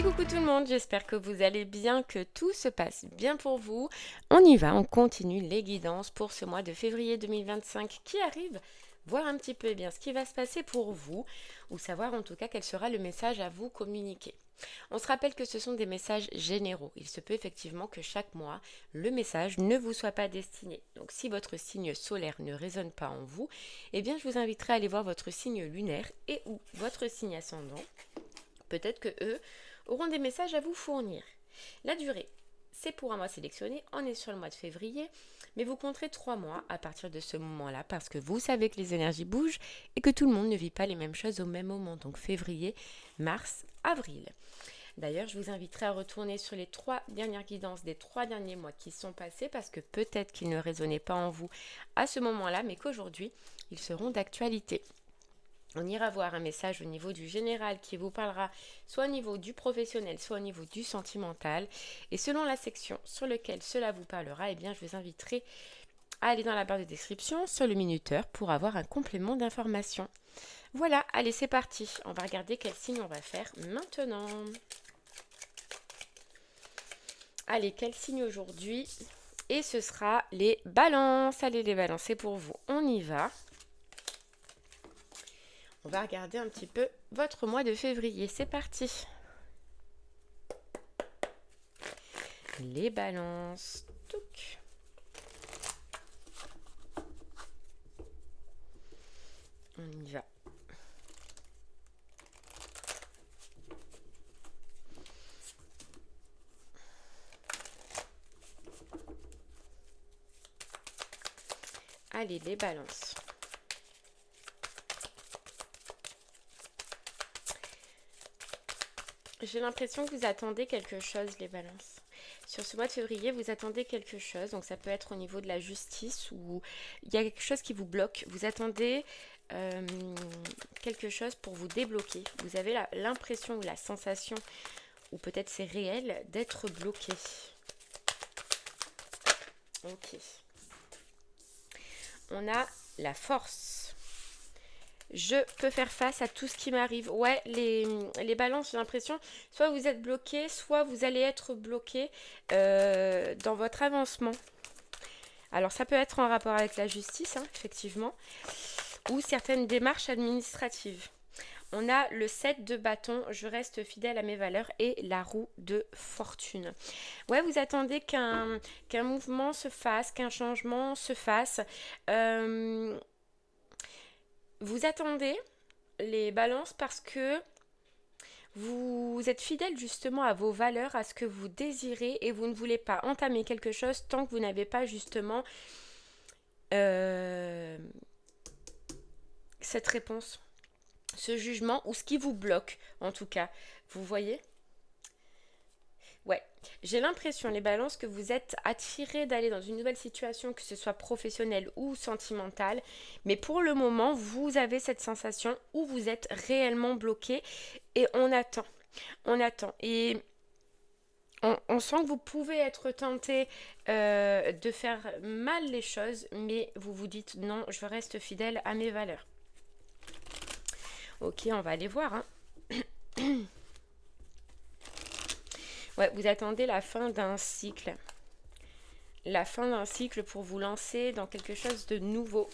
Et coucou tout le monde, j'espère que vous allez bien, que tout se passe bien pour vous. On y va, on continue les guidances pour ce mois de février 2025 qui arrive. Voir un petit peu ce qui va se passer pour vous, ou savoir en tout cas quel sera le message à vous communiquer. On se rappelle que ce sont des messages généraux. Il se peut effectivement que chaque mois, le message ne vous soit pas destiné. Donc si votre signe solaire ne résonne pas en vous, eh bien je vous inviterai à aller voir votre signe lunaire et ou votre signe ascendant. Peut-être que eux auront des messages à vous fournir. La durée, c'est pour un mois sélectionné, on est sur le mois de février, mais vous compterez 3 mois à partir de ce moment-là parce que vous savez que les énergies bougent et que tout le monde ne vit pas les mêmes choses au même moment, donc février, mars, avril. D'ailleurs, je vous inviterai à retourner sur les 3 dernières guidances des 3 derniers mois qui sont passés parce que peut-être qu'ils ne résonnaient pas en vous à ce moment-là, mais qu'aujourd'hui, ils seront d'actualité. On ira voir un message au niveau du général qui vous parlera soit au niveau du professionnel, soit au niveau du sentimental. Et selon la section sur laquelle cela vous parlera, eh bien, je vous inviterai à aller dans la barre de description sur le minuteur pour avoir un complément d'information. Voilà, allez, c'est parti. On va regarder quel signe on va faire maintenant. Allez, quel signe aujourd'hui? Et ce sera les balances. Allez, les balances, c'est pour vous. On y va. On va regarder un petit peu votre mois de février. C'est parti. Les balances. Touc. On y va. Allez, les balances. J'ai l'impression que vous attendez quelque chose, les balances. Sur ce mois de février, vous attendez quelque chose. Donc ça peut être au niveau de la justice ou il y a quelque chose qui vous bloque. Vous attendez quelque chose pour vous débloquer. Vous avez l'impression ou la sensation, ou peut-être c'est réel, d'être bloqué. Ok. On a la force. Je peux faire face à tout ce qui m'arrive. Ouais, les balances, j'ai l'impression, soit vous êtes bloqué, soit vous allez être bloqué dans votre avancement. Alors ça peut être en rapport avec la justice, hein, effectivement, ou certaines démarches administratives. On a le 7 de bâton, je reste fidèle à mes valeurs, et la roue de fortune. Ouais, vous attendez qu'un mouvement se fasse, qu'un changement se fasse. Vous attendez les balances parce que vous êtes fidèle justement à vos valeurs, à ce que vous désirez et vous ne voulez pas entamer quelque chose tant que vous n'avez pas justement cette réponse, ce jugement ou ce qui vous bloque en tout cas. Vous voyez ? Ouais, j'ai l'impression, les balances, que vous êtes attirés d'aller dans une nouvelle situation, que ce soit professionnelle ou sentimentale. Mais pour le moment, vous avez cette sensation où vous êtes réellement bloqué et on attend. On attend. Et on sent que vous pouvez être tenté de faire mal les choses, mais vous vous dites non, je reste fidèle à mes valeurs. Ok, on va aller voir, hein. Ouais, vous attendez la fin d'un cycle. La fin d'un cycle pour vous lancer dans quelque chose de nouveau.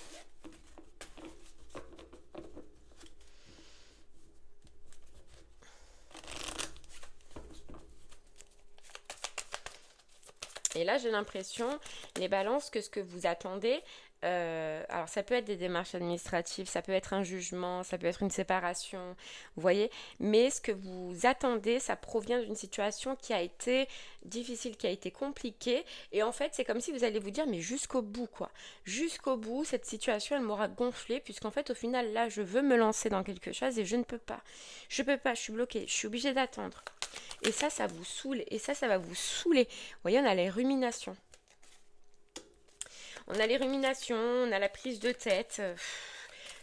Et là, j'ai l'impression, les balances, que ce que vous attendez, alors ça peut être des démarches administratives, ça peut être un jugement, ça peut être une séparation, vous voyez, mais ce que vous attendez, ça provient d'une situation qui a été difficile, qui a été compliquée, et en fait, c'est comme si vous allez vous dire, mais jusqu'au bout, quoi. Jusqu'au bout, cette situation, elle m'aura gonflé, puisqu'en fait, au final, là, je veux me lancer dans quelque chose et je ne peux pas. Je peux pas, je suis bloquée, je suis obligée d'attendre. Et ça vous saoule, et ça va vous saouler. Vous voyez, on a les ruminations. On a les ruminations, on a la prise de tête.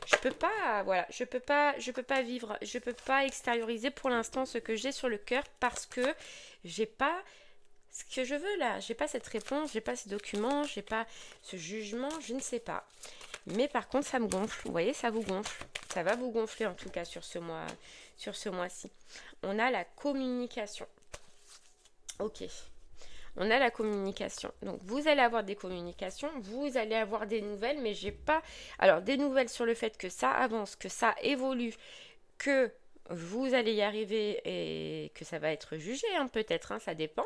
Je peux pas, voilà, je peux pas vivre, je peux pas extérioriser pour l'instant ce que j'ai sur le cœur parce que j'ai pas ce que je veux là. J'ai pas cette réponse, j'ai pas ces documents, j'ai pas ce jugement, je ne sais pas. Mais par contre, ça me gonfle. Vous voyez, ça vous gonfle. Ça va vous gonfler en tout cas sur ce mois, sur ce mois-ci. On a la communication. Ok. On a la communication. Donc, vous allez avoir des communications, vous allez avoir des nouvelles, mais j'ai pas... Alors, des nouvelles sur le fait que ça avance, que ça évolue, que vous allez y arriver et que ça va être jugé, hein, peut-être, hein, ça dépend.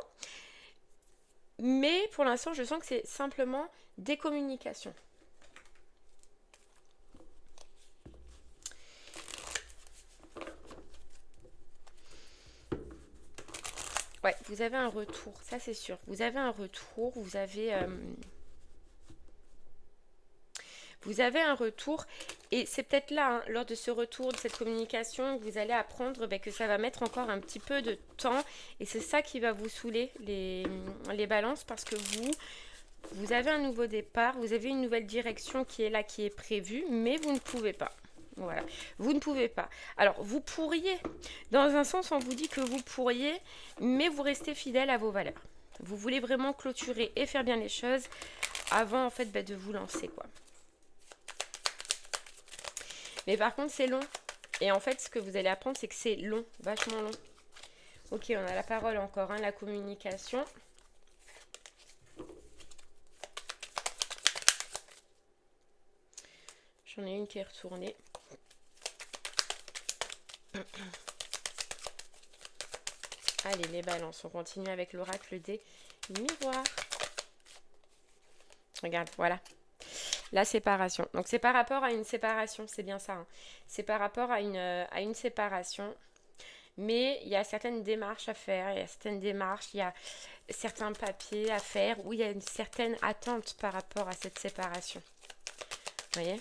Mais pour l'instant, je sens que c'est simplement des communications. Ouais, vous avez un retour, ça c'est sûr. Vous avez un retour, vous avez un retour et c'est peut-être là, hein, lors de ce retour, de cette communication, que vous allez apprendre que ça va mettre encore un petit peu de temps et c'est ça qui va vous saouler les balances parce que vous avez un nouveau départ, vous avez une nouvelle direction qui est là, qui est prévue, mais vous ne pouvez pas. Voilà, vous ne pouvez pas. Alors, vous pourriez, dans un sens, on vous dit que vous pourriez, mais vous restez fidèle à vos valeurs. Vous voulez vraiment clôturer et faire bien les choses avant, en fait, de vous lancer, quoi. Mais par contre, c'est long. Et en fait, ce que vous allez apprendre, c'est que c'est long, vachement long. Ok, on a la parole encore, hein, la communication. J'en ai une qui est retournée. Allez, les balances, on continue avec l'oracle des miroirs. Regarde, voilà. La séparation. Donc, c'est par rapport à une séparation, c'est bien ça. Hein. C'est par rapport à une séparation. Mais il y a certaines démarches à faire, il y a certaines démarches, il y a certains papiers à faire, où il y a une certaine attente par rapport à cette séparation. Vous voyez ?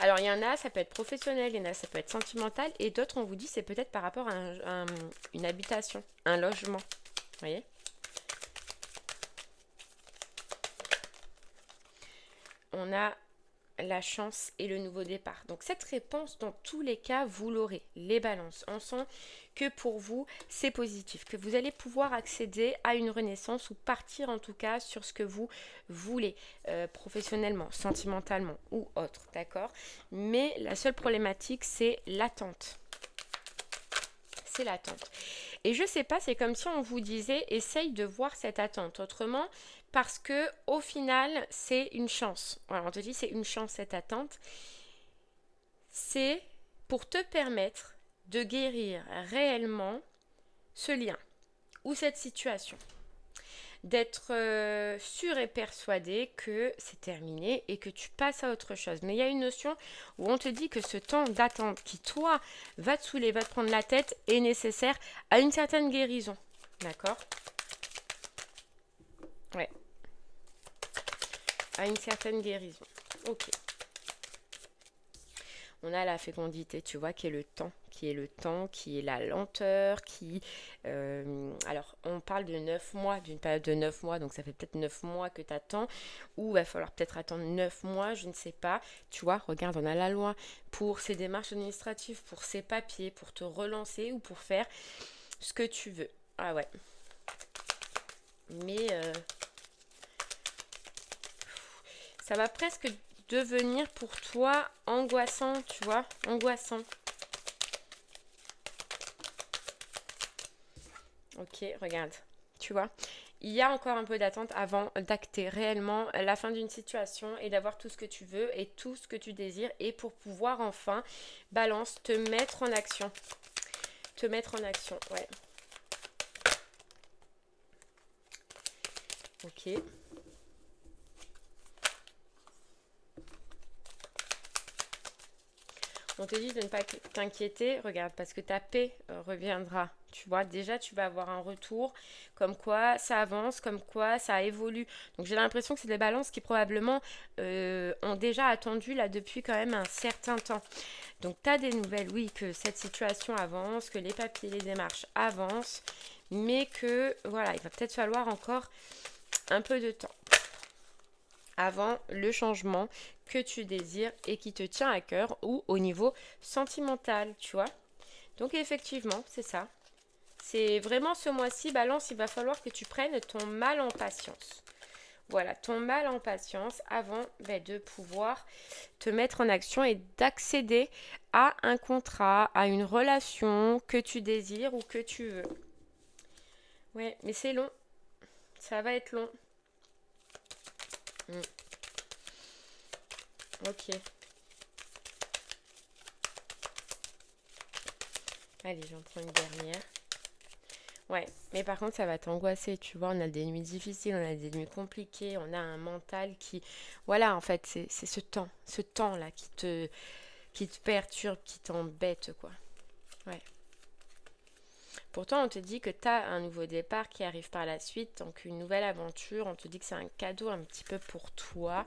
Alors, il y en a, ça peut être professionnel, il y en a, ça peut être sentimental, et d'autres, on vous dit, c'est peut-être par rapport à une habitation, un logement. Vous voyez ? On a la chance et le nouveau départ. Donc, cette réponse, dans tous les cas, vous l'aurez. Les balances. On sent que pour vous, c'est positif, que vous allez pouvoir accéder à une renaissance ou partir en tout cas sur ce que vous voulez, professionnellement, sentimentalement ou autre, d'accord ? Mais la seule problématique, c'est l'attente. C'est l'attente. Et je sais pas, c'est comme si on vous disait, essaye de voir cette attente autrement, parce que au final, c'est une chance. Voilà, on te dit, c'est une chance cette attente. C'est pour te permettre de guérir réellement ce lien ou cette situation. D'être sûr et persuadé que c'est terminé et que tu passes à autre chose. Mais il y a une notion où on te dit que ce temps d'attente qui, toi, va te saouler, va te prendre la tête, est nécessaire à une certaine guérison. D'accord ? Ouais. À une certaine guérison. Ok. On a la fécondité, tu vois, qui est le temps, qui est la lenteur, alors, on parle de 9 mois, d'une période de 9 mois, donc ça fait peut-être 9 mois que tu attends, ou il va falloir peut-être attendre 9 mois, je ne sais pas. Tu vois, regarde, on a la loi pour ces démarches administratives, pour ces papiers, pour te relancer ou pour faire ce que tu veux. Ah ouais. Mais ça va presque devenir pour toi angoissant, tu vois, angoissant. Ok, regarde, tu vois, il y a encore un peu d'attente avant d'acter réellement la fin d'une situation et d'avoir tout ce que tu veux et tout ce que tu désires et pour pouvoir enfin, balance, te mettre en action. Te mettre en action, ouais. Ok. On te dit de ne pas t'inquiéter, regarde, parce que ta paix reviendra. Tu vois, déjà, tu vas avoir un retour, comme quoi ça avance, comme quoi ça évolue. Donc, j'ai l'impression que c'est des balances qui probablement ont déjà attendu là depuis quand même un certain temps. Donc, tu as des nouvelles, oui, que cette situation avance, que les papiers, les démarches avancent, mais que, voilà, il va peut-être falloir encore un peu de temps avant le changement que tu désires et qui te tient à cœur ou au niveau sentimental, tu vois. Donc effectivement, c'est ça. C'est vraiment ce mois-ci, Balance, il va falloir que tu prennes ton mal en patience. Voilà, ton mal en patience avant de pouvoir te mettre en action et d'accéder à un contrat, à une relation que tu désires ou que tu veux. Ouais, mais c'est long. Ça va être long. Ok. Allez, j'en prends une dernière. Ouais, mais par contre, ça va t'angoisser, tu vois. On a des nuits difficiles, on a des nuits compliquées, on a un mental qui... Voilà, en fait, c'est ce temps-là qui te perturbe, qui t'embête, quoi. Ouais. Pourtant, on te dit que tu as un nouveau départ qui arrive par la suite, donc une nouvelle aventure. On te dit que c'est un cadeau un petit peu pour toi.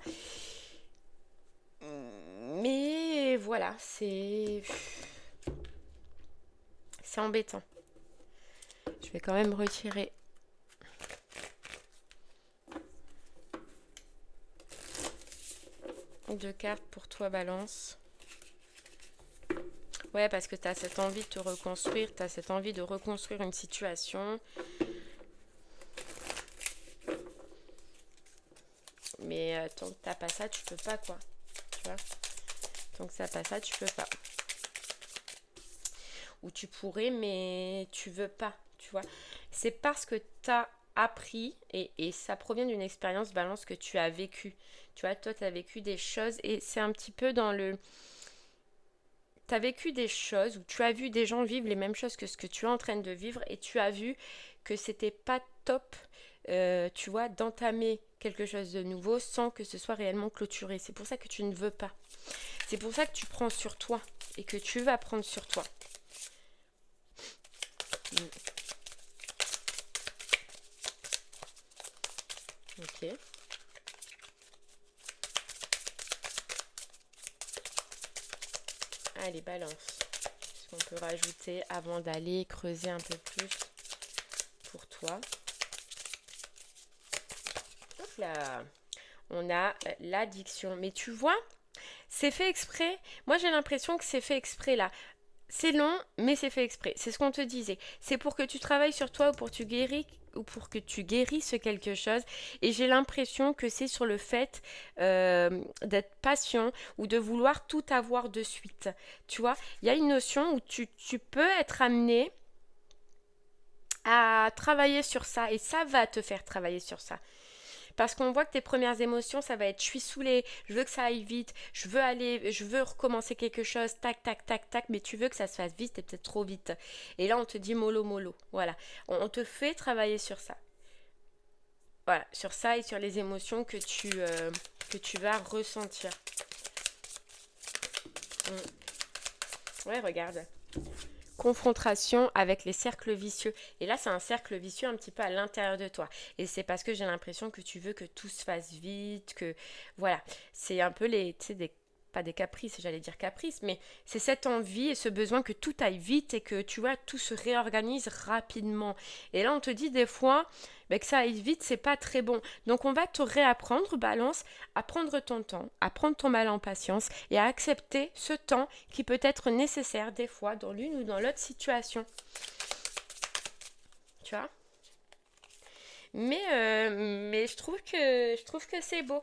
Mais voilà, c'est embêtant. Je vais quand même retirer deux cartes pour toi, Balance. Ouais, parce que tu as cette envie de te reconstruire, tu as cette envie de reconstruire une situation. Mais tant que t'as pas ça, tu peux pas, quoi. Tu vois? Tant que ça pas ça, tu peux pas. Ou tu pourrais, mais tu veux pas, tu vois. C'est parce que tu as appris, et ça provient d'une expérience, Balance, que tu as vécu. Tu vois, toi, tu as vécu des choses, et c'est un petit peu dans le... Tu as vécu des choses où tu as vu des gens vivre les mêmes choses que ce que tu es en train de vivre, et tu as vu que c'était pas top, tu vois, d'entamer quelque chose de nouveau sans que ce soit réellement clôturé. C'est pour ça que tu ne veux pas. C'est pour ça que tu prends sur toi et que tu vas prendre sur toi. Ok. Allez, Balance. Ce qu'on peut rajouter avant d'aller creuser un peu plus pour toi. Hop là. On a l'addiction. Mais tu vois, c'est fait exprès. Moi, j'ai l'impression que c'est fait exprès là. C'est long, mais c'est fait exprès. C'est ce qu'on te disait. C'est pour que tu travailles sur toi ou pour que tu guérisses quelque chose. Et j'ai l'impression que c'est sur le fait d'être patient ou de vouloir tout avoir de suite. Tu vois, il y a une notion où tu peux être amené à travailler sur ça et ça va te faire travailler sur ça. Parce qu'on voit que tes premières émotions, ça va être je suis saoulée, je veux que ça aille vite, je veux recommencer quelque chose, tac, tac, tac, tac, mais tu veux que ça se fasse vite et peut-être trop vite. Et là, on te dit mollo, mollo. Voilà. On te fait travailler sur ça. Voilà, sur ça et sur les émotions que tu vas ressentir. Ouais, regarde. Confrontation avec les cercles vicieux. Et là, c'est un cercle vicieux un petit peu à l'intérieur de toi. Et c'est parce que j'ai l'impression que tu veux que tout se fasse vite, que... Voilà. C'est un peu pas des caprices, j'allais dire caprices, mais c'est cette envie et ce besoin que tout aille vite et que, tu vois, tout se réorganise rapidement. Et là, on te dit des fois que ça aille vite, c'est pas très bon. Donc, on va te réapprendre, Balance, à prendre ton temps, à prendre ton mal en patience et à accepter ce temps qui peut être nécessaire des fois dans l'une ou dans l'autre situation. Tu vois? Mais je trouve que c'est beau.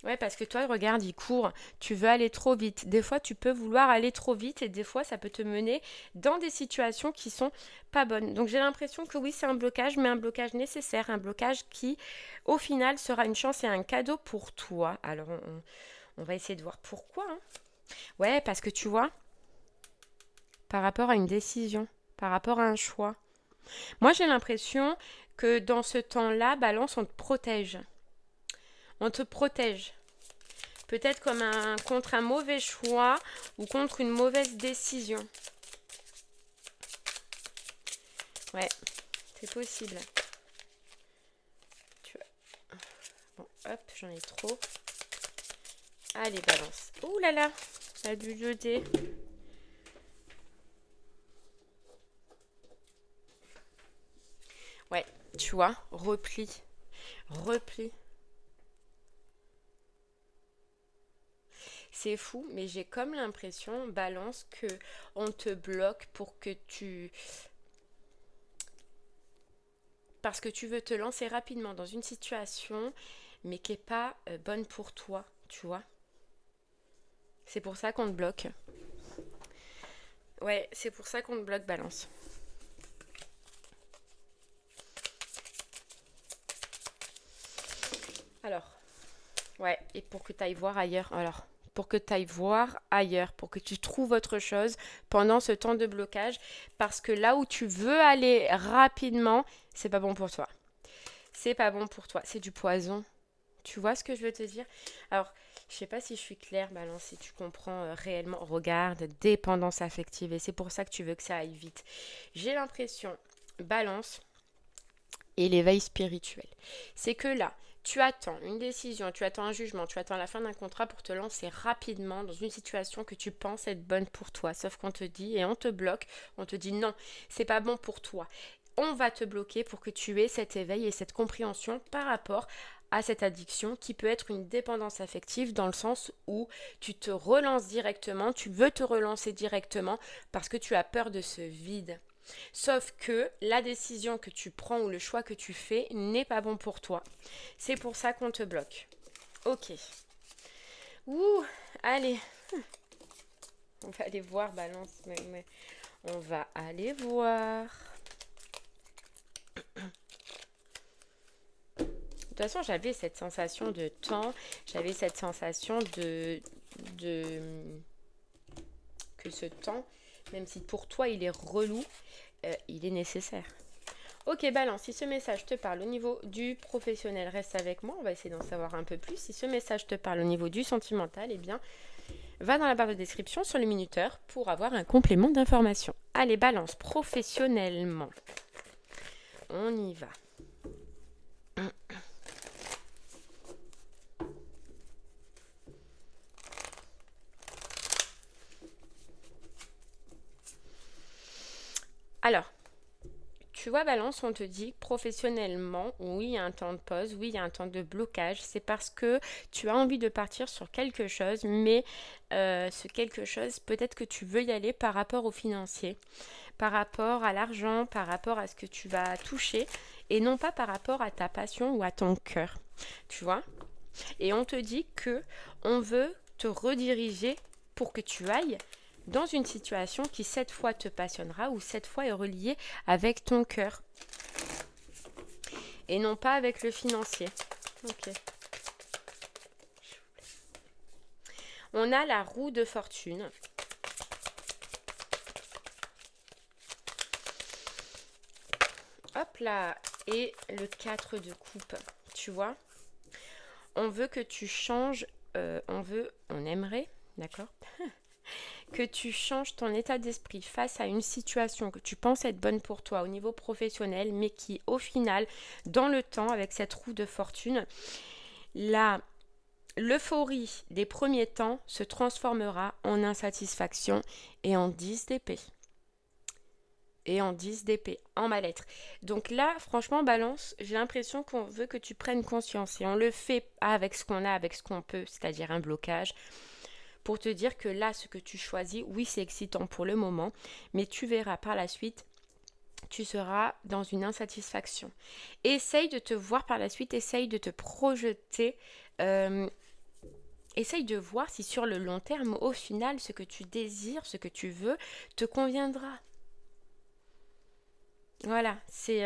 Ouais, parce que toi, regarde, il court. Tu veux aller trop vite. Des fois, tu peux vouloir aller trop vite et des fois, ça peut te mener dans des situations qui sont pas bonnes. Donc, j'ai l'impression que oui, c'est un blocage, mais un blocage nécessaire, un blocage qui, au final, sera une chance et un cadeau pour toi. Alors, on va essayer de voir pourquoi. Hein. Ouais, parce que tu vois, par rapport à une décision, par rapport à un choix. Moi, j'ai l'impression que dans ce temps-là, Balance, on te protège. On te protège. Peut-être contre un mauvais choix ou contre une mauvaise décision. Ouais, c'est possible. Tu vois. Bon, hop, j'en ai trop. Allez, Balance. Ouh là là, la bulle de dé. Ouais, tu vois, repli. Repli. C'est fou, mais j'ai comme l'impression, Balance, que on te bloque pour que tu... Parce que tu veux te lancer rapidement dans une situation, mais qui n'est pas bonne pour toi, tu vois. C'est pour ça qu'on te bloque. Ouais, c'est pour ça qu'on te bloque, Balance. Alors, ouais, et pour que tu ailles voir ailleurs. Alors, pour que tu ailles voir ailleurs, pour que tu trouves autre chose pendant ce temps de blocage, parce que là où tu veux aller rapidement, c'est pas bon pour toi. C'est pas bon pour toi, c'est du poison. Tu vois ce que je veux te dire? Alors, je sais pas si je suis claire, Balance, si tu comprends réellement. Regarde, dépendance affective, et c'est pour ça que tu veux que ça aille vite. J'ai l'impression, Balance, et l'éveil spirituel. C'est que là, tu attends une décision, tu attends un jugement, tu attends la fin d'un contrat pour te lancer rapidement dans une situation que tu penses être bonne pour toi. Sauf qu'on te dit, et on te bloque, on te dit non, c'est pas bon pour toi. On va te bloquer pour que tu aies cet éveil et cette compréhension par rapport à cette addiction qui peut être une dépendance affective dans le sens où tu te relances directement, tu veux te relancer directement parce que tu as peur de ce vide. Sauf que la décision que tu prends ou le choix que tu fais n'est pas bon pour toi. C'est pour ça qu'on te bloque. Ok. Ouh, allez. On va aller voir, Balance. Mais on va aller voir. De toute façon, j'avais cette sensation de temps. J'avais cette sensation de que ce temps, même si pour toi il est relou, il est nécessaire. Ok, Balance, si ce message te parle au niveau du professionnel, reste avec moi, on va essayer d'en savoir un peu plus. Si ce message te parle au niveau du sentimental, eh bien, va dans la barre de description sur le minuteur pour avoir un complément d'information. Allez, Balance, professionnellement. On y va. Alors, tu vois, Balance, on te dit professionnellement, oui, il y a un temps de pause, oui, il y a un temps de blocage. C'est parce que tu as envie de partir sur quelque chose, mais ce quelque chose, peut-être que tu veux y aller par rapport au financier, par rapport à l'argent, par rapport à ce que tu vas toucher, et non pas par rapport à ta passion ou à ton cœur. Tu vois? Et on te dit que on veut te rediriger pour que tu ailles dans une situation qui cette fois te passionnera ou cette fois est reliée avec ton cœur et non pas avec le financier. Ok. On a la roue de fortune. Hop là. Et le 4 de coupe. Tu vois? On veut que tu changes. On aimerait, d'accord? Que tu changes ton état d'esprit face à une situation que tu penses être bonne pour toi au niveau professionnel, mais qui au final, dans le temps, avec cette roue de fortune, l'euphorie des premiers temps se transformera en insatisfaction et en 10 d'épée. Et en 10 d'épée, en mal-être. Donc là, franchement, Balance, j'ai l'impression qu'on veut que tu prennes conscience. Et on le fait avec ce qu'on a, avec ce qu'on peut, c'est-à-dire un blocage, pour te dire que là, ce que tu choisis, oui, c'est excitant pour le moment, mais tu verras par la suite, tu seras dans une insatisfaction. Essaye de te voir par la suite, essaye de te projeter, essaye de voir si sur le long terme, au final, ce que tu désires, ce que tu veux, te conviendra. Voilà, c'est...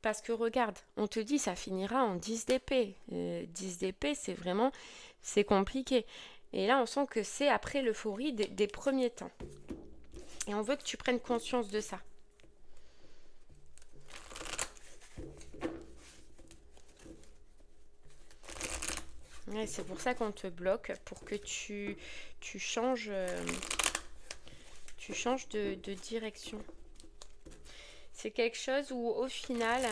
parce que regarde, on te dit ça finira en 10 d'épée. 10 d'épée, c'est vraiment... C'est compliqué. Et là, on sent que c'est après l'euphorie des premiers temps. Et on veut que tu prennes conscience de ça. Ouais, c'est pour ça qu'on te bloque, pour que tu changes, de direction. C'est quelque chose où au final,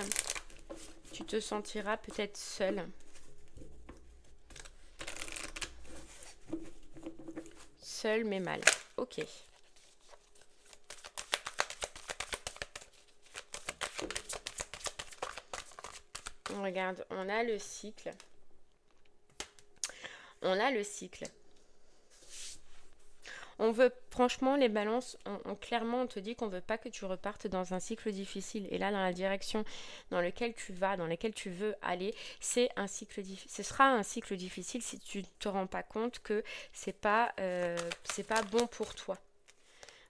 tu te sentiras peut-être seul. Seul mais mal. Ok. Regarde, on a le cycle. On a le cycle. On veut, franchement, les balances, clairement, on te dit qu'on veut pas que tu repartes dans un cycle difficile. Et là, dans la direction dans laquelle tu vas, dans laquelle tu veux aller, c'est un cycle difficile. Ce sera un cycle difficile si tu ne te rends pas compte que c'est pas bon pour toi.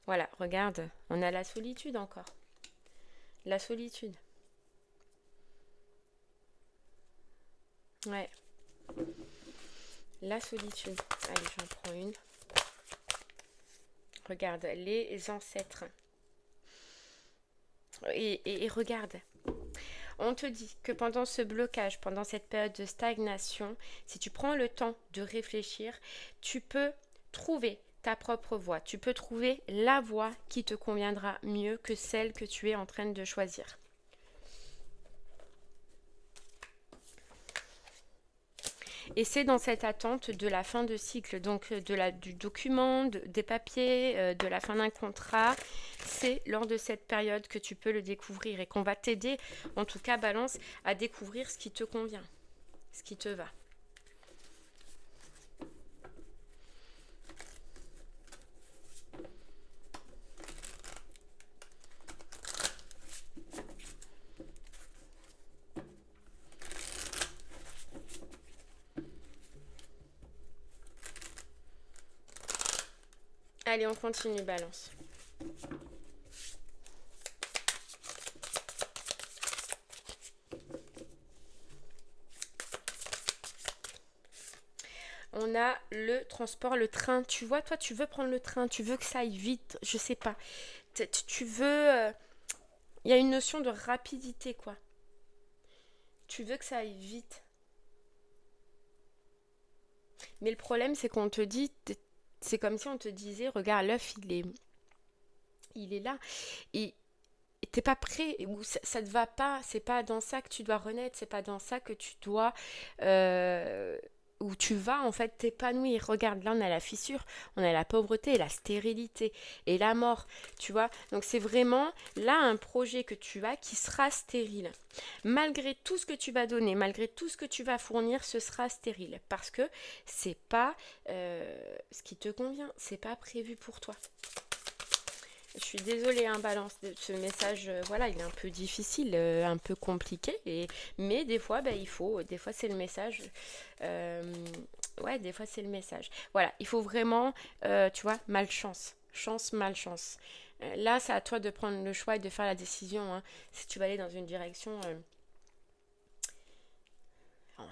Voilà, regarde, on a la solitude encore. La solitude. Ouais, la solitude. Allez, j'en prends une. Regarde, les ancêtres. Et regarde, on te dit que pendant ce blocage, pendant cette période de stagnation, si tu prends le temps de réfléchir, tu peux trouver ta propre voie. Tu peux trouver la voie qui te conviendra mieux que celle que tu es en train de choisir. Et c'est dans cette attente de la fin de cycle, donc du document, des papiers, de la fin d'un contrat. C'est lors de cette période que tu peux le découvrir et qu'on va t'aider, en tout cas Balance, à découvrir ce qui te convient, ce qui te va. Allez, on continue, Balance. On a le transport, le train. Tu vois, toi, tu veux prendre le train, tu veux que ça aille vite, je sais pas. Tu veux... Il y a une notion de rapidité, quoi. Tu veux que ça aille vite. Mais le problème, c'est qu'on te dit... C'est comme si on te disait, regarde, l'œuf, il est là. Et t'es pas prêt, ou ça te va pas, c'est pas dans ça que tu dois renaître, c'est pas dans ça que tu dois... où tu vas en fait t'épanouir. Regarde, là on a la fissure, on a la pauvreté, la stérilité et la mort, tu vois. Donc c'est vraiment là un projet que tu as qui sera stérile. Malgré tout ce que tu vas donner, malgré tout ce que tu vas fournir, ce sera stérile parce que c'est pas ce qui te convient, c'est pas prévu pour toi. Je suis désolée, hein, Balance, ce message, voilà, il est un peu difficile, un peu compliqué, mais des fois, il faut, des fois c'est le message, ouais, des fois c'est le message. Voilà, il faut vraiment, tu vois, malchance, chance, malchance. Là, c'est à toi de prendre le choix et de faire la décision, hein, si tu vas aller dans une direction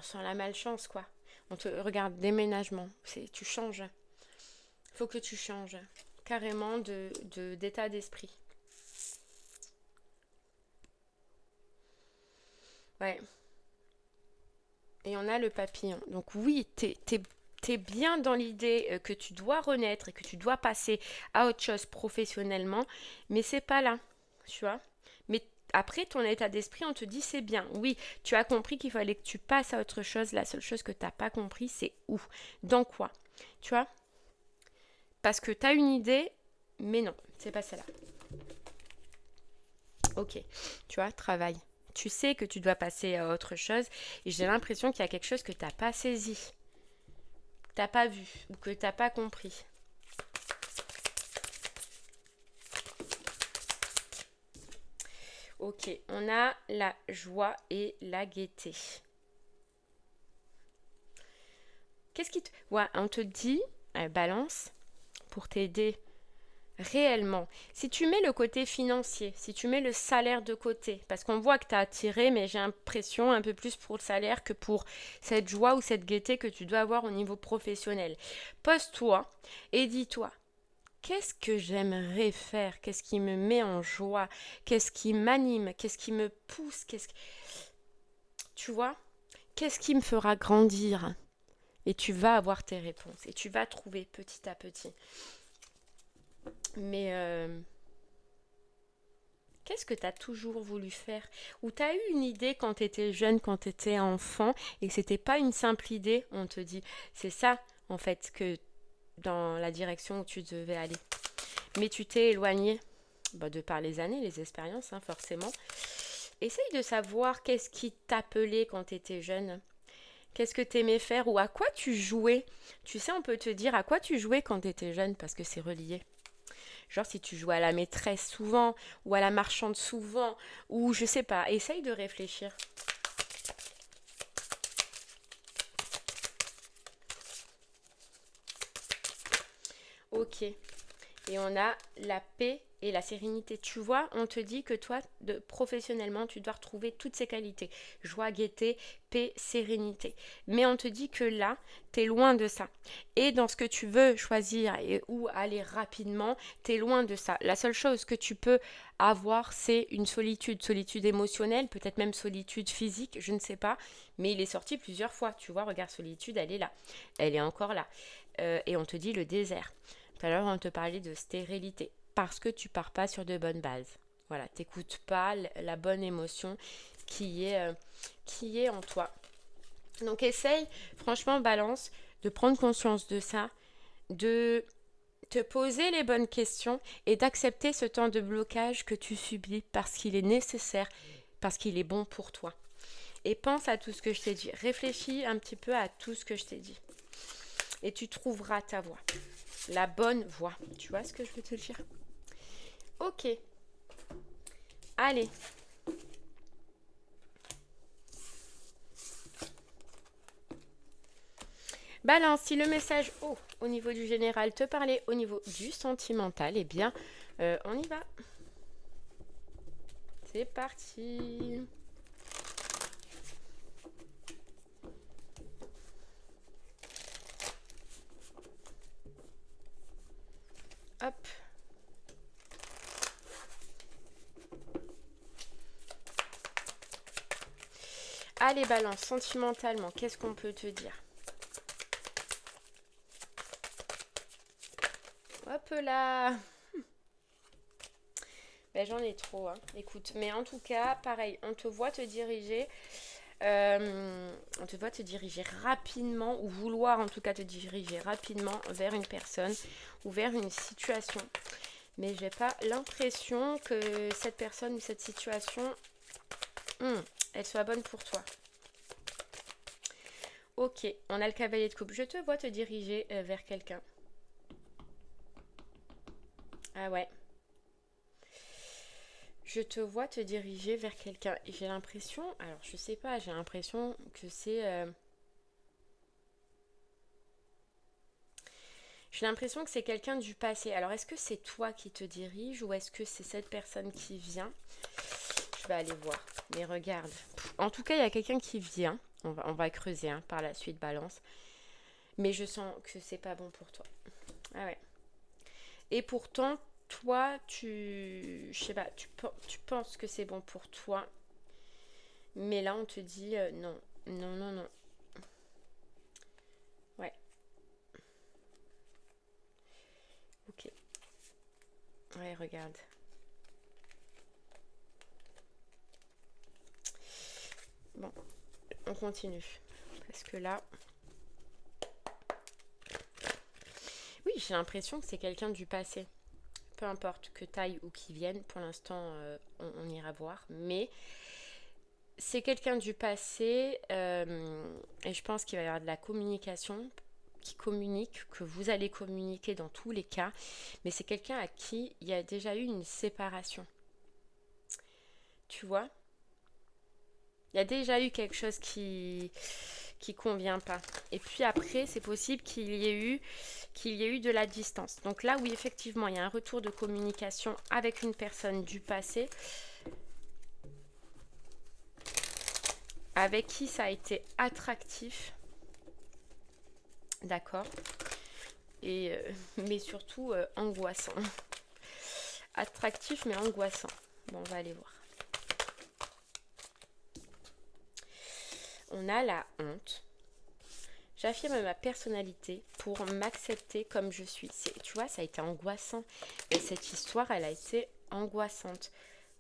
sans la malchance, quoi. On te regarde, déménagement, tu changes, il faut que tu changes. Carrément d'état d'esprit. Ouais. Et on a le papillon. Donc oui, t'es bien dans l'idée que tu dois renaître et que tu dois passer à autre chose professionnellement, mais c'est pas là, tu vois. Mais après, ton état d'esprit, on te dit c'est bien. Oui, tu as compris qu'il fallait que tu passes à autre chose. La seule chose que tu n'as pas compris, c'est où. Dans quoi. Tu vois. Parce que tu as une idée, mais non, c'est pas celle-là. Ok, tu vois, travail. Tu sais que tu dois passer à autre chose et j'ai l'impression qu'il y a quelque chose que tu n'as pas saisi, que tu n'as pas vu ou que tu n'as pas compris. Ok, on a la joie et la gaieté. Qu'est-ce qui te... Ouais, on te dit, Balance, pour t'aider réellement, si tu mets le côté financier, si tu mets le salaire de côté, parce qu'on voit que tu as attiré, mais j'ai l'impression un peu plus pour le salaire que pour cette joie ou cette gaieté que tu dois avoir au niveau professionnel. Pose-toi et dis-toi, qu'est-ce que j'aimerais faire? Qu'est-ce qui me met en joie? Qu'est-ce qui m'anime? Qu'est-ce qui me pousse? Tu vois? Qu'est-ce qui me fera grandir? Et tu vas avoir tes réponses et tu vas trouver petit à petit. Mais qu'est-ce que tu as toujours voulu faire? Ou tu as eu une idée quand tu étais jeune, quand tu étais enfant, et que c'était pas une simple idée, on te dit, c'est ça, en fait, que dans la direction où tu devais aller. Mais tu t'es éloigné, de par les années, les expériences, hein, forcément. Essaye de savoir qu'est-ce qui t'appelait quand tu étais jeune. Qu'est-ce que tu aimais faire ou à quoi tu jouais? Tu sais, on peut te dire à quoi tu jouais quand tu étais jeune parce que c'est relié. Genre si tu jouais à la maîtresse souvent ou à la marchande souvent ou je sais pas, essaye de réfléchir. Ok. Et on a la paix et la sérénité. Tu vois, on te dit que toi, professionnellement, tu dois retrouver toutes ces qualités. Joie, gaieté, paix, sérénité. Mais on te dit que là, tu es loin de ça. Et dans ce que tu veux choisir ou aller rapidement, tu es loin de ça. La seule chose que tu peux avoir, c'est une solitude. Solitude émotionnelle, peut-être même solitude physique, je ne sais pas. Mais il est sorti plusieurs fois. Tu vois, regarde, solitude, elle est là. Elle est encore là. Et on te dit le désert. Tout à l'heure, on te parlait de stérilité parce que tu pars pas sur de bonnes bases. Voilà, t'écoutes pas la bonne émotion qui est en toi. Donc essaye, franchement, balance, de prendre conscience de ça, de te poser les bonnes questions et d'accepter ce temps de blocage que tu subis parce qu'il est nécessaire, parce qu'il est bon pour toi. Et pense à tout ce que je t'ai dit. Réfléchis un petit peu à tout ce que je t'ai dit. Et tu trouveras ta voie. La bonne voie. Tu vois ce que je veux te dire? Ok. Allez. Balance, si le message au niveau du général te parlait au niveau du sentimental, eh bien, on y va. C'est parti. Hop. Allez, balance, sentimentalement, qu'est-ce qu'on peut te dire? Hop là. Ben, j'en ai trop, hein. Écoute, mais en tout cas, pareil, on te voit te diriger. On te voit te diriger rapidement ou vouloir en tout cas te diriger rapidement vers une personne ou vers une situation. Mais j'ai pas l'impression que cette personne ou cette situation, elle soit bonne pour toi. Ok, on a le cavalier de coupe. Je te vois te diriger vers quelqu'un. Ah ouais. Je te vois te diriger vers quelqu'un. Et j'ai l'impression, alors je sais pas, j'ai l'impression que c'est... J'ai l'impression que c'est quelqu'un du passé. Alors est-ce que c'est toi qui te dirige ou est-ce que c'est cette personne qui vient? Je vais aller voir. Mais regarde. En tout cas, il y a quelqu'un qui vient. On va creuser hein, par la suite, balance. Mais je sens que c'est pas bon pour toi. Ah ouais. Et pourtant, toi, je sais pas, tu penses que c'est bon pour toi. Mais là, on te dit non. Non, non, non. Ouais. Ok. Ouais, regarde. Bon, on continue. Parce que là... Oui, j'ai l'impression que c'est quelqu'un du passé. Peu importe que taille ou qui vienne, pour l'instant, on ira voir. Mais c'est quelqu'un du passé et je pense qu'il va y avoir de la communication qui communique, que vous allez communiquer dans tous les cas. Mais c'est quelqu'un à qui il y a déjà eu une séparation. Tu vois? Il y a déjà eu quelque chose qui convient pas. Et puis après, c'est possible qu'il y ait eu de la distance. Donc là, oui, effectivement, il y a un retour de communication avec une personne du passé avec qui ça a été attractif. D'accord. Et mais surtout angoissant. Attractif mais angoissant. Bon, on va aller voir. On a la honte. J'affirme ma personnalité pour m'accepter comme je suis. Tu vois, ça a été angoissant. Et cette histoire, elle a été angoissante.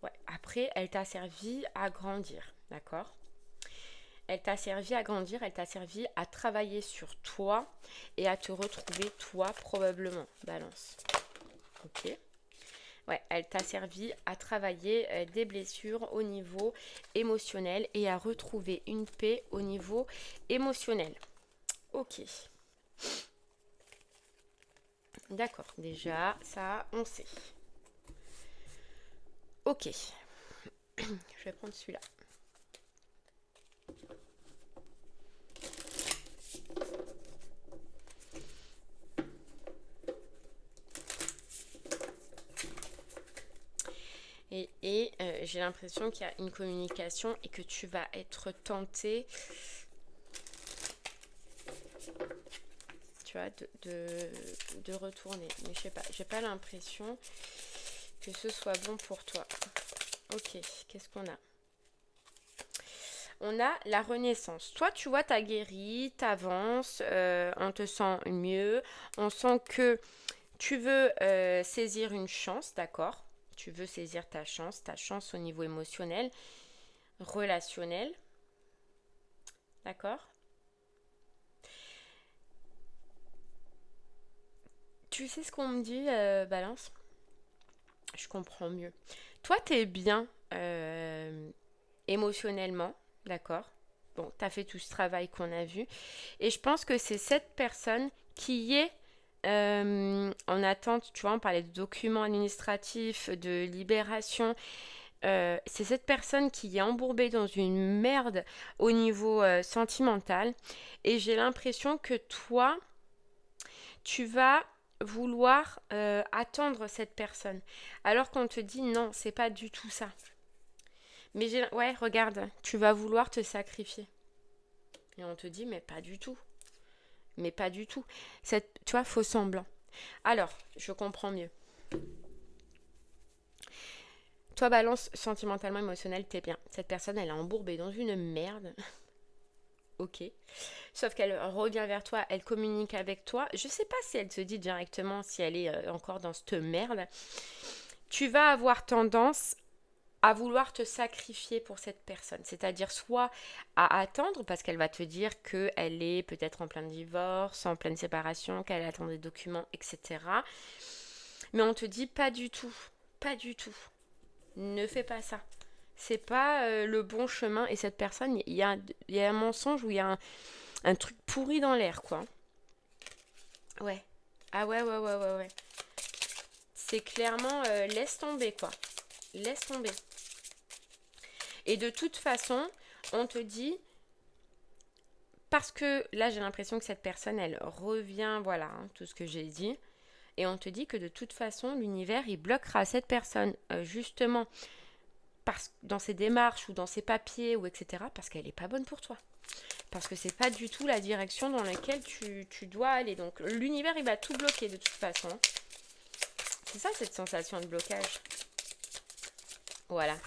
Ouais. Après, elle t'a servi à grandir. D'accord? Elle t'a servi à grandir, elle t'a servi à travailler sur toi et à te retrouver toi probablement. Balance. Ok. Ouais, elle t'a servi à travailler des blessures au niveau émotionnel et à retrouver une paix au niveau émotionnel. Ok, d'accord, déjà, ça, on sait. Ok, je vais prendre celui-là. Et j'ai l'impression qu'il y a une communication et que tu vas être tenté, tu vois, de retourner. Mais je sais pas, j'ai pas l'impression que ce soit bon pour toi. Ok, qu'est-ce qu'on a? On a la renaissance. Toi, tu vois, t'as guéri, t'avances, on te sent mieux. On sent que tu veux saisir une chance, d'accord? Tu veux saisir ta chance au niveau émotionnel, relationnel, d'accord? Tu sais ce qu'on me dit, Balance? Je comprends mieux. Toi, t'es bien émotionnellement, d'accord? Bon, t'as fait tout ce travail qu'on a vu. Et je pense que c'est cette personne qui est en attente, tu vois, on parlait de documents administratifs, de libération. C'est cette personne qui est embourbée dans une merde au niveau sentimental. Et j'ai l'impression que toi, tu vas vouloir attendre cette personne. Alors qu'on te dit non, c'est pas du tout ça. Mais ouais, regarde, tu vas vouloir te sacrifier. Et on te dit mais pas du tout. Mais pas du tout. Tu vois, faux semblant. Alors, je comprends mieux. Toi, balance sentimentalement, émotionnel, t'es bien. Cette personne, elle est embourbée dans une merde. Ok. Sauf qu'elle revient vers toi, elle communique avec toi. Je sais pas si elle te dit directement si elle est encore dans cette merde. Tu vas avoir tendance à vouloir te sacrifier pour cette personne. C'est-à-dire soit à attendre parce qu'elle va te dire qu'elle est peut-être en plein divorce, en pleine séparation, qu'elle attend des documents, etc. Mais on te dit pas du tout. Pas du tout. Ne fais pas ça. C'est pas le bon chemin. Et cette personne, il y a un mensonge ou il y a un truc pourri dans l'air, quoi. Ouais. Ah ouais, ouais, ouais, ouais, ouais. C'est clairement laisse tomber, quoi. Laisse tomber. Et de toute façon, on te dit, parce que là j'ai l'impression que cette personne, elle revient, voilà, hein, tout ce que j'ai dit, et on te dit que de toute façon, l'univers, il bloquera cette personne, justement, dans ses démarches ou dans ses papiers, ou etc., parce qu'elle n'est pas bonne pour toi. Parce que c'est pas du tout la direction dans laquelle tu dois aller. Donc l'univers, il va tout bloquer de toute façon. C'est ça cette sensation de blocage. Voilà.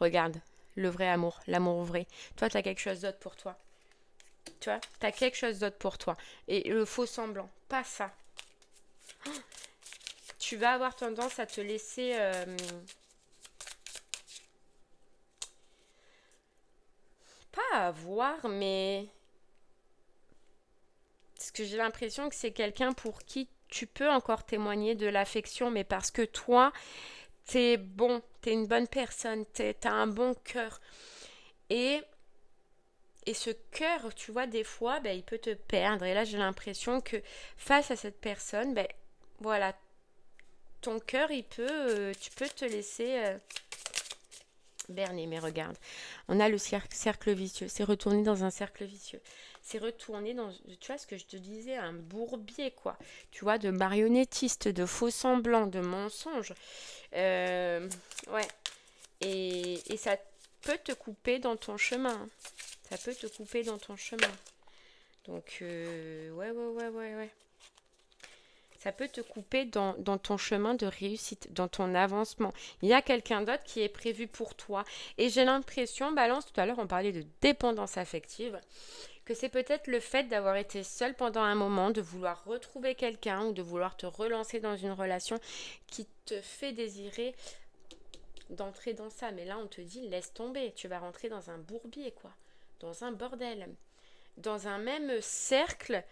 Regarde, le vrai amour, l'amour vrai. Toi, tu as quelque chose d'autre pour toi. Tu vois, tu as quelque chose d'autre pour toi. Et le faux semblant, pas ça. Tu vas avoir tendance à te laisser... pas avoir, mais... Parce que j'ai l'impression que c'est quelqu'un pour qui tu peux encore témoigner de l'affection, mais parce que toi, t'es bon, t'es une bonne personne, t'as un bon cœur. Et, et ce cœur, tu vois, des fois, ben, il peut te perdre. Et là, j'ai l'impression que face à cette personne, ben, voilà, ton cœur, tu peux te laisser berner. Mais regarde, on a le cercle vicieux. C'est retourné dans un cercle vicieux. C'est retourné dans, tu vois, ce que je te disais, un bourbier, quoi. Tu vois, de marionnettiste, de faux semblants, de mensonges. Ouais. Et ça peut te couper dans ton chemin. Ça peut te couper dans ton chemin. Donc, ouais. Ça peut te couper dans ton chemin de réussite, dans ton avancement. Il y a quelqu'un d'autre qui est prévu pour toi. Et j'ai l'impression, Balance, tout à l'heure on parlait de dépendance affective, que c'est peut-être le fait d'avoir été seule pendant un moment, de vouloir retrouver quelqu'un ou de vouloir te relancer dans une relation qui te fait désirer d'entrer dans ça. Mais là, on te dit, laisse tomber. Tu vas rentrer dans un bourbier, quoi. Dans un bordel. Dans un même cercle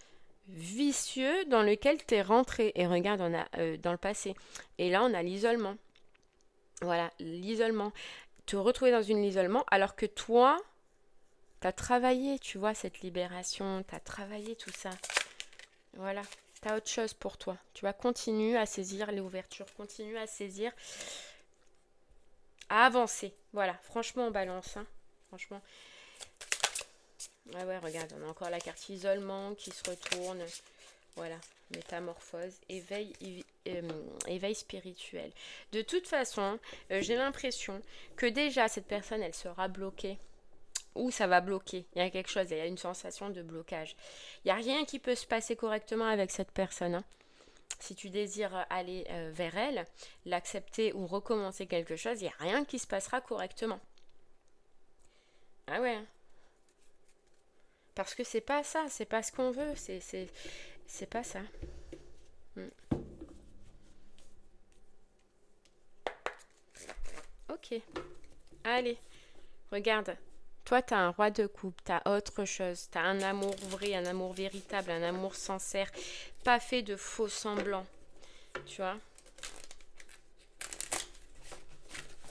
vicieux dans lequel tu es rentré. Et regarde, on a dans le passé. Et là, on a l'isolement. Voilà, l'isolement. Te retrouver dans une isolement alors que toi, tu as travaillé, tu vois, cette libération, tu as travaillé tout ça. Voilà, tu as autre chose pour toi. Tu vas continuer à saisir les ouvertures, continue à saisir, à avancer. Voilà, franchement, on balance, hein. Franchement. Ah ouais, regarde, on a encore la carte isolement qui se retourne. Voilà, métamorphose, éveil spirituel. De toute façon, j'ai l'impression que déjà cette personne, elle sera bloquée. Ou ça va bloquer. Il y a quelque chose, il y a une sensation de blocage. Il n'y a rien qui peut se passer correctement avec cette personne, hein. Si tu désires aller vers elle, l'accepter ou recommencer quelque chose, il n'y a rien qui se passera correctement. Ah ouais. Parce que c'est pas ça, c'est pas ce qu'on veut, c'est pas ça. Mm. Ok. Allez, regarde. Toi, tu as un roi de coupe, tu as autre chose, tu as un amour vrai, un amour véritable, un amour sincère, pas fait de faux semblants, tu vois.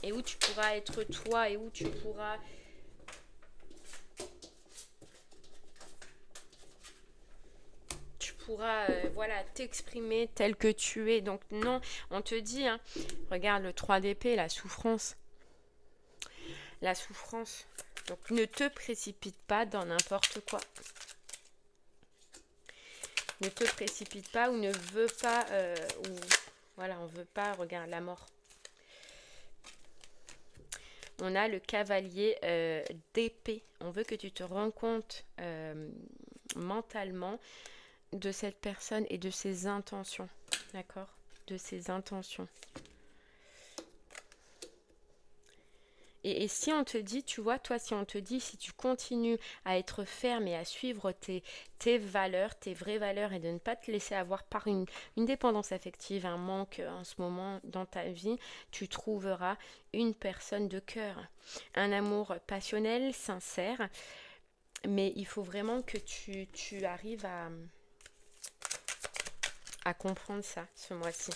Et où tu pourras être toi, et où tu pourras voilà, t'exprimer tel que tu es. Donc non, on te dit, hein, regarde le 3 d'épée, la souffrance. La souffrance. Donc ne te précipite pas dans n'importe quoi. Ne te précipite pas ou ne veux pas, voilà, on veut pas, regarde la mort. On a le cavalier d'épée. On veut que tu te rends compte mentalement de cette personne et de ses intentions. D'accord? De ses intentions. Et si on te dit, tu vois, toi, si on te dit, si tu continues à être ferme et à suivre tes valeurs, tes vraies valeurs et de ne pas te laisser avoir par une dépendance affective, un manque en ce moment dans ta vie, tu trouveras une personne de cœur, un amour passionnel, sincère, mais il faut vraiment que tu arrives à comprendre ça ce mois-ci.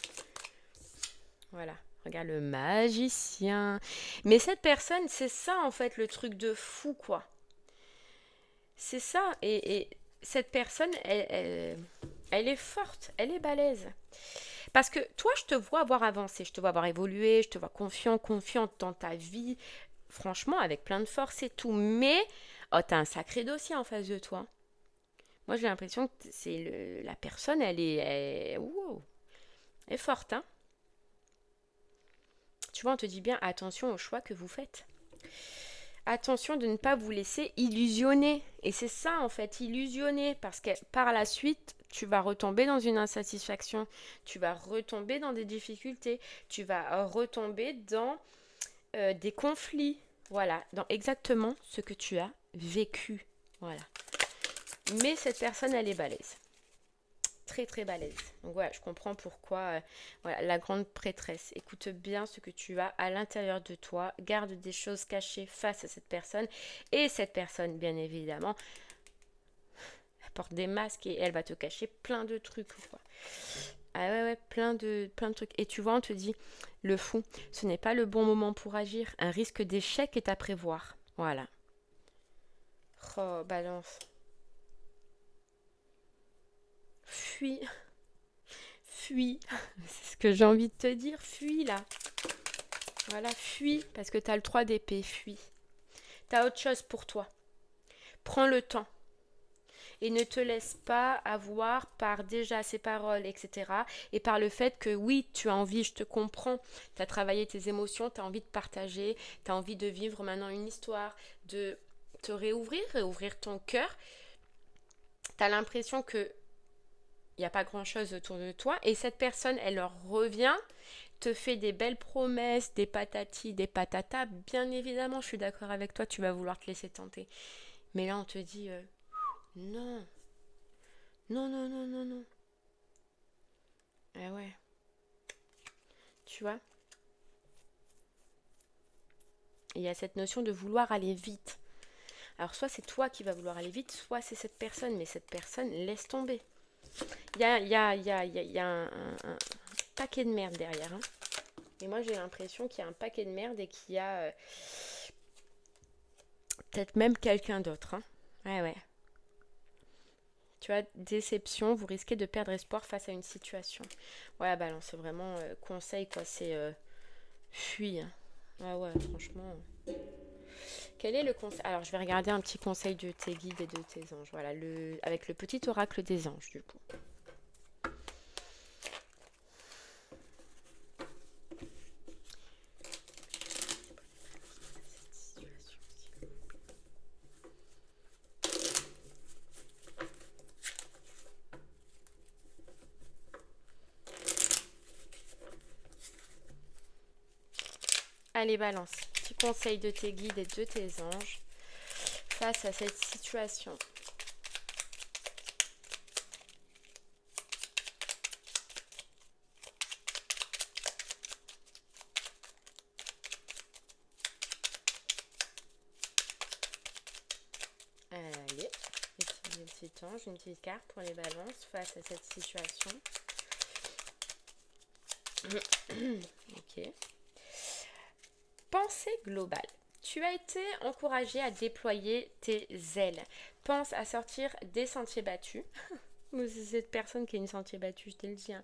Voilà. Regarde le magicien. Mais cette personne, c'est ça en fait le truc de fou, quoi. C'est ça. Et cette personne, elle est forte, elle est balèze. Parce que toi, je te vois avoir avancé, je te vois avoir évolué, je te vois confiante dans ta vie. Franchement, avec plein de force et tout. Mais, oh, t'as un sacré dossier en face de toi. Moi, j'ai l'impression que la personne, wow, elle est forte, hein. Tu vois, on te dit bien attention aux choix que vous faites. Attention de ne pas vous laisser illusionner. Et c'est ça en fait, illusionner. Parce que par la suite, tu vas retomber dans une insatisfaction. Tu vas retomber dans des difficultés. Tu vas retomber dans des conflits. Voilà, dans exactement ce que tu as vécu. Voilà. Mais cette personne, elle est balèze. Très très balèze. Donc voilà, je comprends pourquoi voilà, la grande prêtresse. Écoute bien ce que tu as à l'intérieur de toi. Garde des choses cachées face à cette personne. Et cette personne, bien évidemment, elle porte des masques et elle va te cacher plein de trucs, quoi. Ah ouais, ouais, plein de trucs. Et tu vois, on te dit, le fou, ce n'est pas le bon moment pour agir. Un risque d'échec est à prévoir. Voilà. Oh, balance. Fuis. Fuis. C'est ce que j'ai envie de te dire. Fuis là. Voilà, fuis. Parce que t'as le 3 d'épée. Fuis. T'as autre chose pour toi. Prends le temps. Et ne te laisse pas avoir par déjà ces paroles, etc. Et par le fait que oui, tu as envie, je te comprends, tu as travaillé tes émotions, tu as envie de partager, tu as envie de vivre maintenant une histoire, de te réouvrir ton cœur. Tu as l'impression que il n'y a pas grand-chose autour de toi. Et cette personne, elle leur revient, te fait des belles promesses, des patatis, des patatas. Bien évidemment, je suis d'accord avec toi, tu vas vouloir te laisser tenter. Mais là, on te dit non, non, non, non, non, non. Ah ouais, tu vois. Il y a cette notion de vouloir aller vite. Alors, soit c'est toi qui vas vouloir aller vite, soit c'est cette personne. Mais cette personne, laisse tomber. Il y a un paquet de merde derrière, hein. Et moi, j'ai l'impression qu'il y a un paquet de merde et qu'il y a peut-être même quelqu'un d'autre. Hein. Ouais, ouais. Tu vois, déception, vous risquez de perdre espoir face à une situation. Voilà, balance, c'est vraiment conseil, quoi. C'est fuis. Hein. Ah ouais, franchement. Quel est le conseil? Alors, je vais regarder un petit conseil de tes guides et de tes anges. Voilà, avec le petit oracle des anges, du coup. Allez, balance. Petit conseil de tes guides et de tes anges face à cette situation. Allez, une petite ange, une petite carte pour les balances face à cette situation. Ok. Pensée globale. Tu as été encouragé à déployer tes ailes. Pense à sortir des sentiers battus. C'est cette personne qui est une sentier battu, je te le dis. Hein.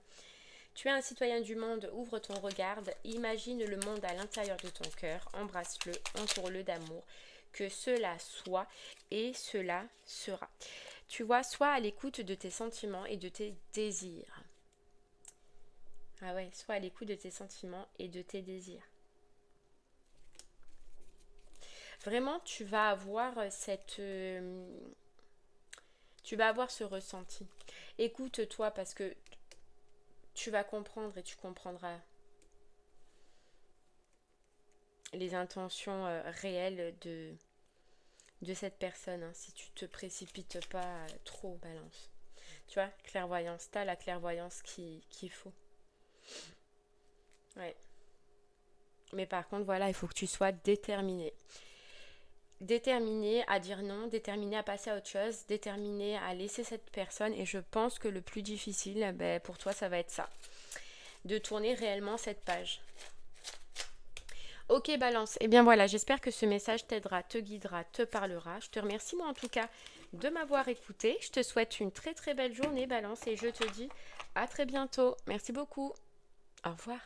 Tu es un citoyen du monde, ouvre ton regard, imagine le monde à l'intérieur de ton cœur, embrasse-le, entoure-le d'amour, que cela soit et cela sera. Tu vois, sois à l'écoute de tes sentiments et de tes désirs. Ah ouais, sois à l'écoute de tes sentiments et de tes désirs. Vraiment, tu vas avoir tu vas avoir ce ressenti. Écoute-toi parce que tu vas comprendre et tu comprendras les intentions réelles de cette personne, hein, si tu te précipites pas trop, balance. Tu vois, clairvoyance, t'as la clairvoyance qu'il faut. Ouais. Mais par contre, voilà, il faut que tu sois déterminé. Déterminé à dire non, déterminé à passer à autre chose, déterminé à laisser cette personne. Et je pense que le plus difficile, ben, pour toi, ça va être ça. De tourner réellement cette page. Ok, balance. Eh bien voilà, j'espère que ce message t'aidera, te guidera, te parlera. Je te remercie moi en tout cas de m'avoir écouté. Je te souhaite une très très belle journée, balance, et je te dis à très bientôt. Merci beaucoup. Au revoir.